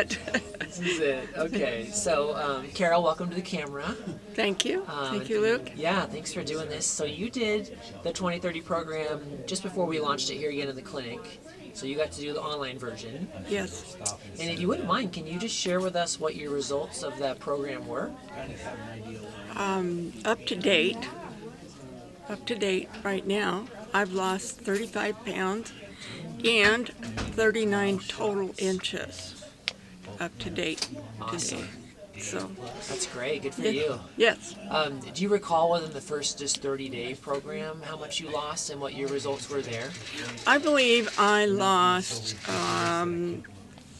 This is it. Okay. So, Carole, welcome to the camera. Thank you. Thank you, Luke. Yeah, thanks for doing this. So you did the 2030 program just before we launched it here again in the clinic. So you got to do the online version. Yes. And if you wouldn't mind, can you just share with us what your results of that program were? Up to date. Up to date right now, I've lost 35 pounds and 39 total inches. Up to date Awesome. today. So That's great. Good for yeah. you. Yes. Do you recall within the first just 30-day program how much you lost and what your results were there? I believe I lost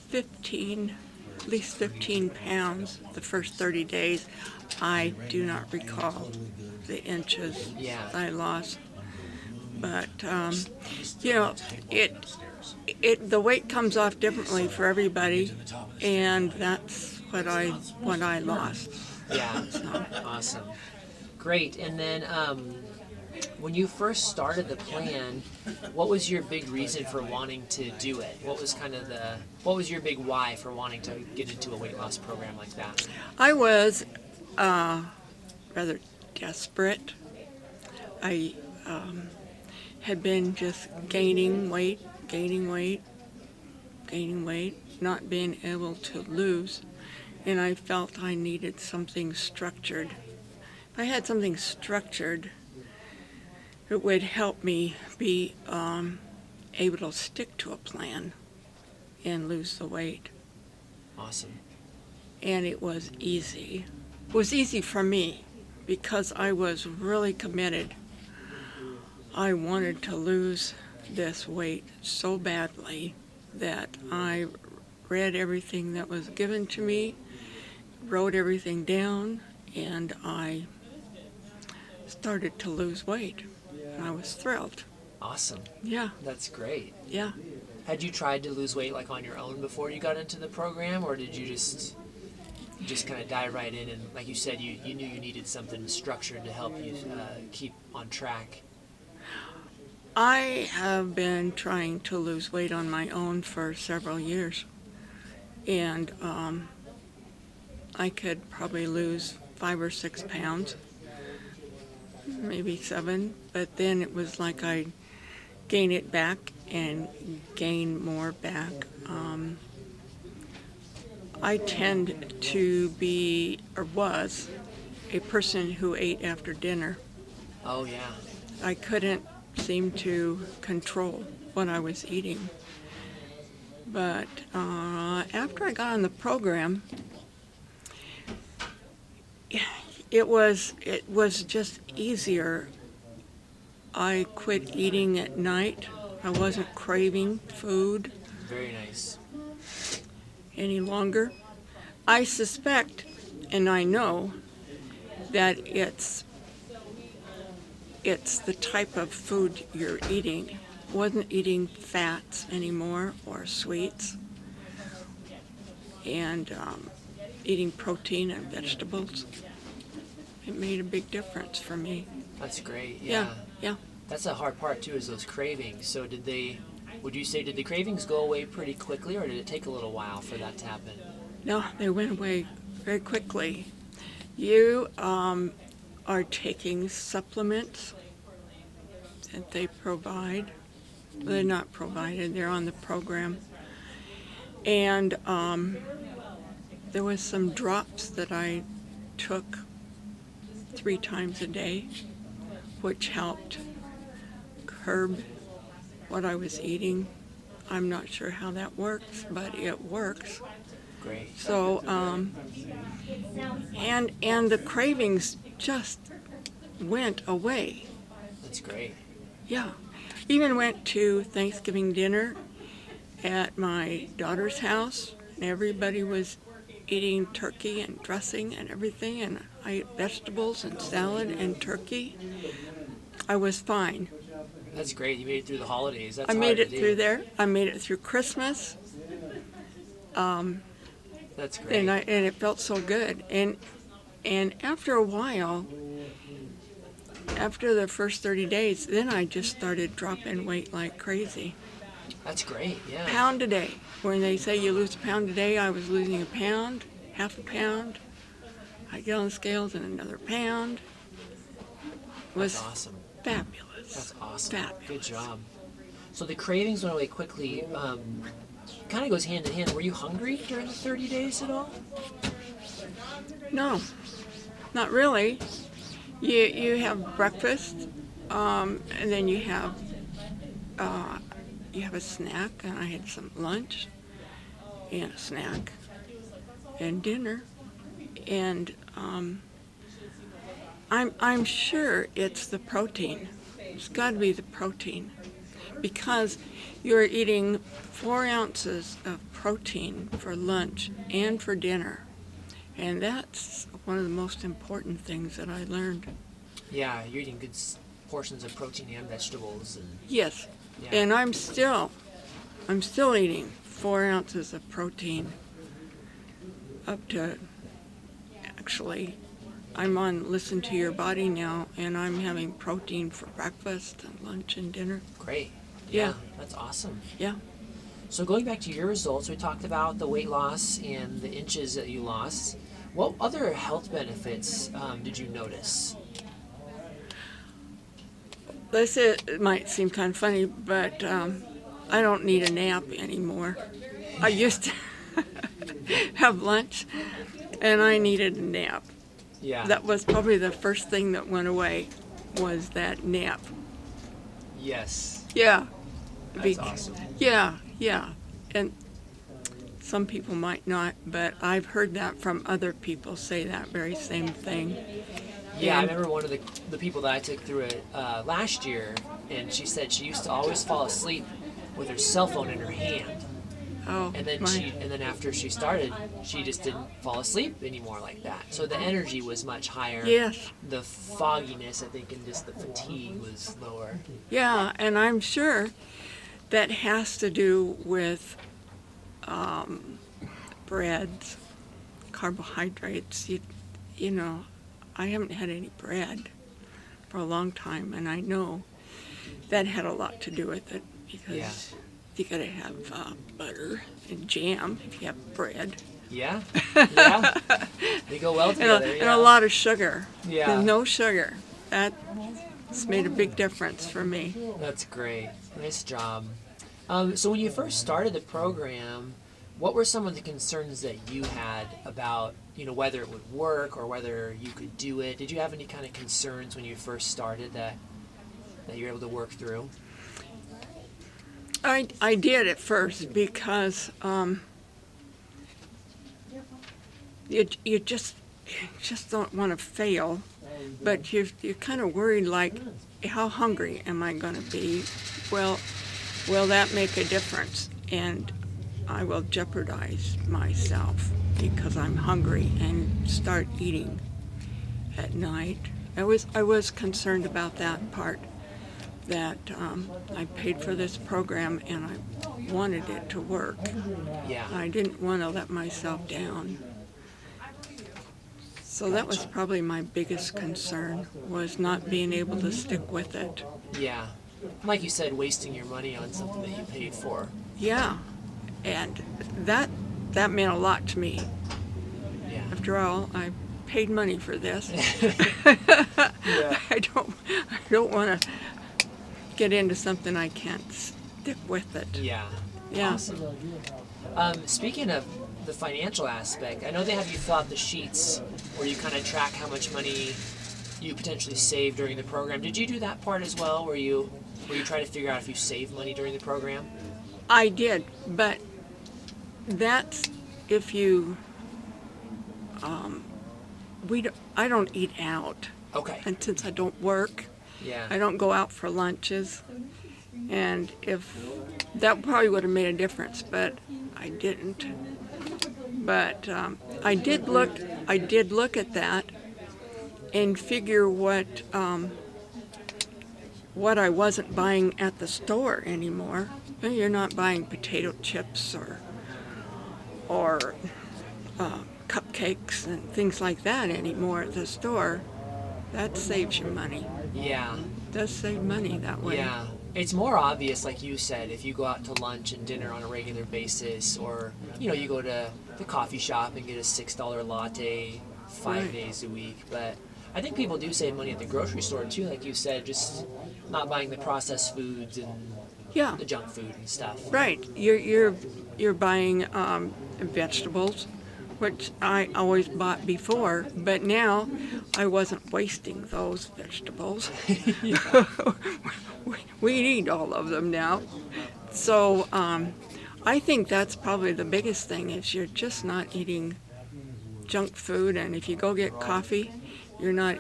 15, at least 15 pounds the first 30 days. I do not recall the inches Yeah. I lost. But, you know, the weight comes off differently for everybody, and that's what I lost. Yeah. Awesome. Great. And then when you first started the plan, what was your big reason for wanting to do it? What was your big why for wanting to get into a weight loss program like that? I was rather desperate. I had been just gaining weight, not being able to lose, and I felt I needed something structured. If I had something structured, it would help me be able to stick to a plan and lose the weight. Awesome. And it was easy. It was easy for me because I was really committed. I wanted to lose this weight so badly that I read everything that was given to me, wrote everything down, and I started to lose weight. And I was thrilled. Awesome. Yeah, That's great. yeah. Had you tried to lose weight like on your own before you got into the program, or did you just kind of dive right in and, like you said, you knew you needed something structured to help you keep on track? I have been trying to lose weight on my own for several years, and I could probably lose 5 or 6 pounds, maybe 7, but then it was like I'd gain it back and gain more back. I tend to be, or was, a person who ate after dinner. Oh, yeah. I couldn't seem to control what I was eating. But after I got on the program, it was just easier. I quit eating at night. I wasn't craving food Very nice. any longer. I suspect, and I know, that it's the type of food you're eating. Wasn't eating fats anymore or sweets, and eating protein and vegetables. It made a big difference for me. That's great. Yeah. Yeah. That's the hard part too, is those cravings. So would you say, did the cravings go away pretty quickly, or did it take a little while for that to happen? No, they went away very quickly. You are taking supplements that they provide. They're not provided, they're on the program. And there was some drops that I took 3 times a day, which helped curb what I was eating. I'm not sure how that works, but it works. Great. So, and the cravings just went away. That's great. Yeah. Even went to Thanksgiving dinner at my daughter's house, and everybody was eating turkey and dressing and everything, and I ate vegetables and salad and turkey. I was fine. That's great. You made it through the holidays. That's I hard made to it do. through there. I made it through Christmas. That's great. And it felt so good. And after a while, after the first 30 days, then I just started dropping weight like crazy. That's great. Yeah. Pound a day. When they say you lose a pound a day, I was losing a pound, half a pound. I get on the scales and another pound. It was That's awesome. fabulous. That's awesome. Fabulous. Good job. So the cravings went away quickly. Kind of goes hand in hand. Were you hungry during the 30 days at all? No, not really. You have breakfast, and then you have a snack, and I had some lunch, and a snack, and dinner, and I'm sure it's the protein. It's got to be the protein, because you're eating 4 ounces of protein for lunch and for dinner. And that's one of the most important things that I learned. Yeah, you're eating good portions of protein and vegetables. And Yes, yeah. and I'm still eating 4 ounces of protein up to, actually, I'm on Listen to Your Body now, and I'm having protein for breakfast and lunch and dinner. Great. Yeah. That's awesome. Yeah. So going back to your results, we talked about the weight loss and the inches that you lost. What other health benefits did you notice? It might seem kind of funny, but I don't need a nap anymore. I used to have lunch, and I needed a nap. Yeah. That was probably the first thing that went away, was that nap. Yes. Yeah. That's awesome. Yeah. And some people might not, but I've heard that from other people say that very same thing. Yeah, I And- remember one of the people that I took through it last year, and she said she used to always fall asleep with her cell phone in her hand. Oh, And then after she started, she just didn't fall asleep anymore like that. So the energy was much higher. yes. The fogginess, I think, and just the fatigue was lower. Yeah, and I'm sure that has to do with breads, carbohydrates. You know, I haven't had any bread for a long time, and I know that had a lot to do with it, because Yeah. you gotta have butter and jam if you have bread. Yeah, yeah, they go well together. And Yeah. a lot of sugar. Yeah. And no sugar. That's made a big difference for me. That's great. Nice job. So when you first started the program, what were some of the concerns that you had about, whether it would work or whether you could do it? Did you have any kind of concerns when you first started that you were able to work through? I did at first, because you just don't want to fail, but you're kind of worried, like, how hungry am I going to be? Will that make a difference? And I will jeopardize myself because I'm hungry and start eating at night. I was concerned about that part, that I paid for this program and I wanted it to work. Yeah. I didn't want to let myself down. So that was probably my biggest concern, was not being able to stick with it. Yeah. Like you said, wasting your money on something that you paid for. Yeah, and that meant a lot to me. Yeah. After all, I paid money for this. Yeah. I don't want to get into something I can't stick with it. Yeah. Yeah. Awesome. Speaking of the financial aspect, I know they have you fill out the sheets where you kind of track how much money you potentially save during the program. Did you do that part as well, where you try to figure out if you save money during the program? I did, but that's if you. I don't eat out, Okay. and since I don't work, Yeah. I don't go out for lunches, and if that probably would have made a difference, but I didn't. But I did look at that and figure what I wasn't buying at the store anymore. You're not buying potato chips or cupcakes and things like that anymore at the store. That saves you money. Yeah. It does save money that way. Yeah. It's more obvious, like you said, if you go out to lunch and dinner on a regular basis, or you go to the coffee shop and get a $6 latte 5 days a week. But I think people do save money at the grocery store too, like you said, just not buying the processed foods and Yeah, the junk food and stuff. right. You're buying vegetables, which I always bought before, but now I wasn't wasting those vegetables. We need all of them now. So I think that's probably the biggest thing is you're just not eating junk food, and if you go get coffee, you're not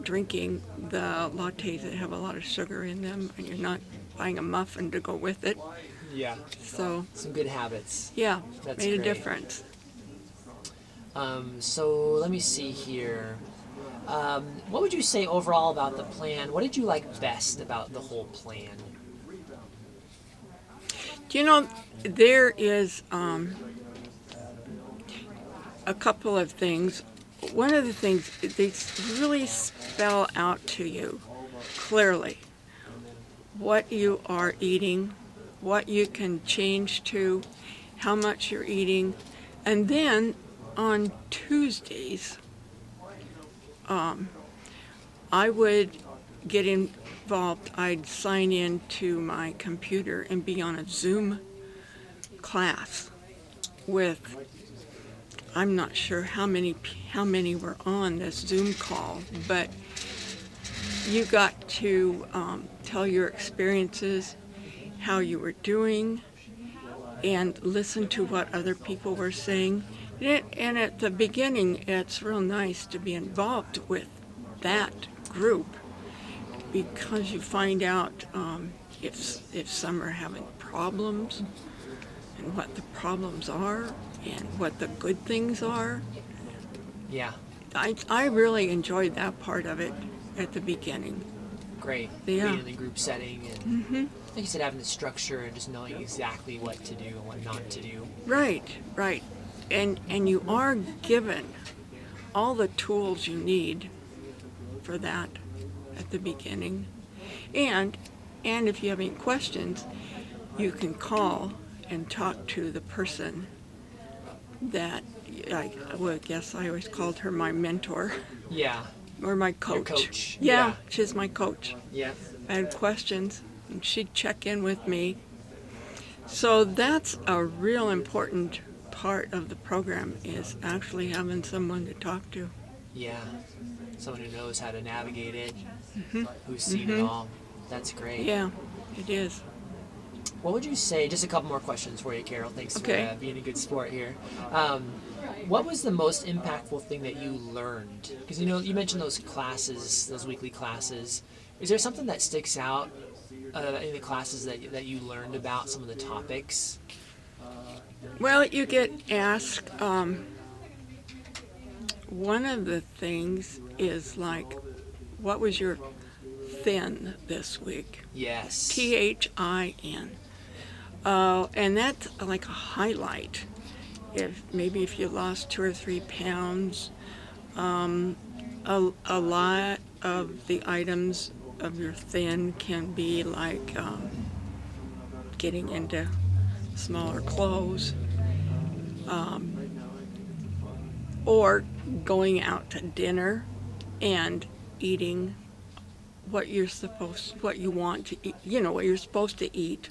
drinking the lattes that have a lot of sugar in them, and you're not buying a muffin to go with it. Yeah. So Some good habits. yeah, That's made great. a difference. So let me see here. What would you say overall about the plan? What did you like best about the whole plan? There is a couple of things. One of the things, they really spell out to you clearly what you are eating, what you can change to, how much you're eating. And then on Tuesdays, I would get involved. I'd sign in to my computer and be on a Zoom class with, I'm not sure how many were on this Zoom call, but you got to tell your experiences, how you were doing, and listen to what other people were saying. And at the beginning, it's real nice to be involved with that group because you find out if some are having problems and what the problems are and what the good things are. Yeah. I really enjoyed that part of it at the beginning. Great. Yeah. Being in the group setting and like you said, having the structure and just knowing exactly what to do and what not to do. Right. And you are given all the tools you need for that at the beginning. And if you have any questions, you can call and talk to the person that I guess I always called her my mentor. Yeah. Or my coach. Your coach. Yeah, she's my coach. Yeah. I had questions, and she'd check in with me. So that's a real important part of the program is actually having someone to talk to. Yeah. Someone who knows how to navigate it, who's seen it all. That's great. Yeah, it is. What would you say, just a couple more questions for you, Carole. Thanks for being a good sport here. What was the most impactful thing that you learned? Because you mentioned those classes, those weekly classes. Is there something that sticks out in the classes that you learned about, some of the topics? Well, you get asked, one of the things is like, what was your thin this week? Yes. THIN. And that's like a highlight. If you lost 2 or 3 pounds, a lot of the items of your thin can be like getting into smaller clothes, or going out to dinner and eating what you want to eat, what you're supposed to eat,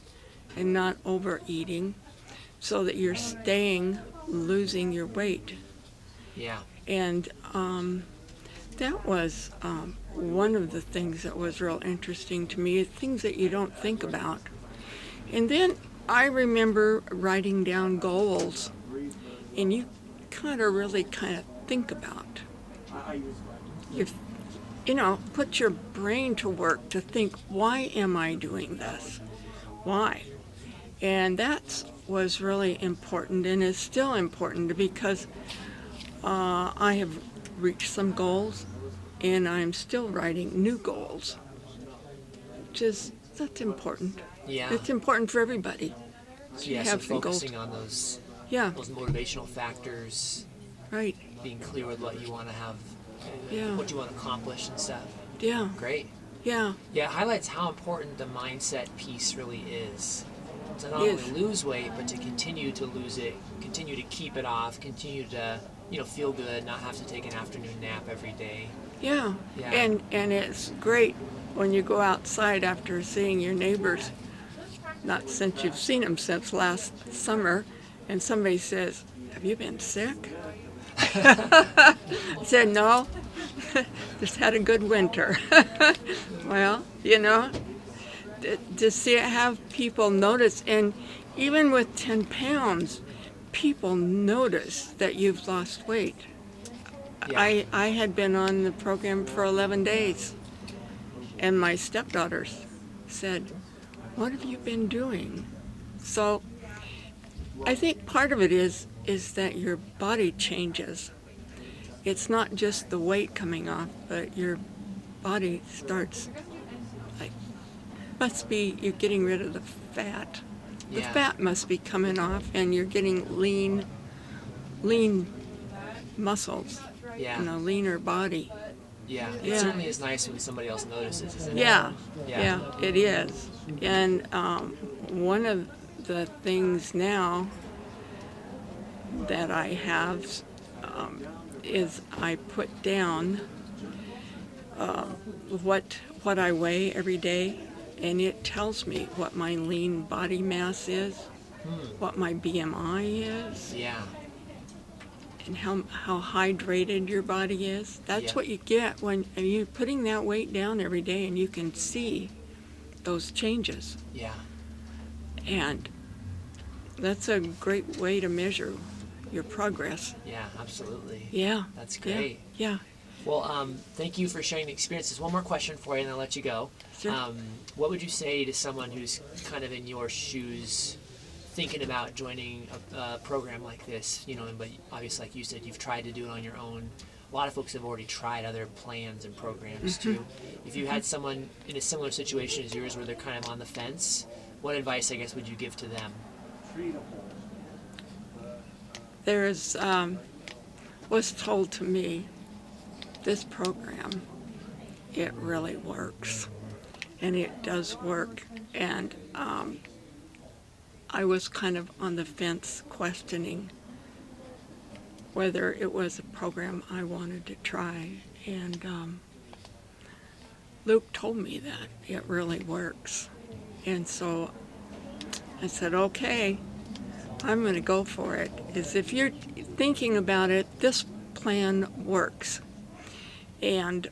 and not overeating, so that you're losing your weight. Yeah. And that was one of the things that was real interesting to me, things that you don't think about. And then I remember writing down goals, and you really think about. Put your brain to work to think, why am I doing this? Why? And that was really important and is still important because I have reached some goals and I'm still writing new goals. That's important. Yeah. It's important for everybody. So yeah, have so some goals. focusing on those motivational factors, Right. being clear with what you want to have, Yeah. what you want to accomplish and stuff. Yeah. Great. Yeah. Yeah, it highlights how important the mindset piece really is. To not Yes. only lose weight, but to continue to lose it, continue to keep it off, continue to, feel good, not have to take an afternoon nap every day. Yeah. Yeah. And it's great when you go outside after seeing your neighbors, not since you've seen them since last summer, and somebody says, "Have you been sick?" I said, "No, just had a good winter." Well, to see it, have people notice, and even with 10 pounds, people notice that you've lost weight. Yeah. I had been on the program for 11 days, and my stepdaughters said, "What have you been doing?" So I think part of it is that your body changes. It's not just the weight coming off, but your body starts, like, must be, you're getting rid of the fat. The Yeah. fat must be coming off, and you're getting lean muscles, Yeah. leaner body. Yeah. It Yeah. certainly is nice when somebody else notices, isn't it? Yeah, Yeah. yeah, it is. And one of the things now that I have is I put down what I weigh every day, and it tells me what my lean body mass is, what my BMI is, Yeah. and how hydrated your body is. That's Yeah. what you get when you're putting that weight down every day, and you can see those changes. Yeah. And that's a great way to measure your progress. Yeah, absolutely. Yeah. That's great. Yeah. Well, thank you for sharing the experiences. One more question for you, and I'll let you go. Sure. What would you say to someone who's kind of in your shoes, thinking about joining a program like this? But obviously, like you said, you've tried to do it on your own. A lot of folks have already tried other plans and programs too. If you had someone in a similar situation as yours, where they're kind of on the fence, what advice, I guess, would you give to them? There's was told to me, this program, it really works, and it does work. And I was kind of on the fence, questioning whether it was a program I wanted to try. And Luke told me that it really works, and so I said, okay, I'm going to go for it. Is if you're thinking about it, this plan works. And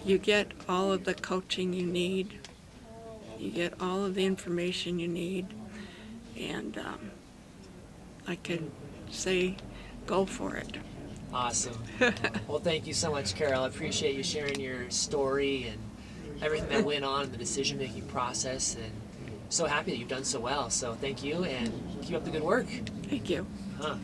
you get all of the coaching you need. You get all of the information you need. And I could say, go for it. Awesome. Well, thank you so much, Carole. I appreciate you sharing your story and everything that went on in the decision-making process, and so happy that you've done so well. So thank you, and keep up the good work. Thank you. Huh.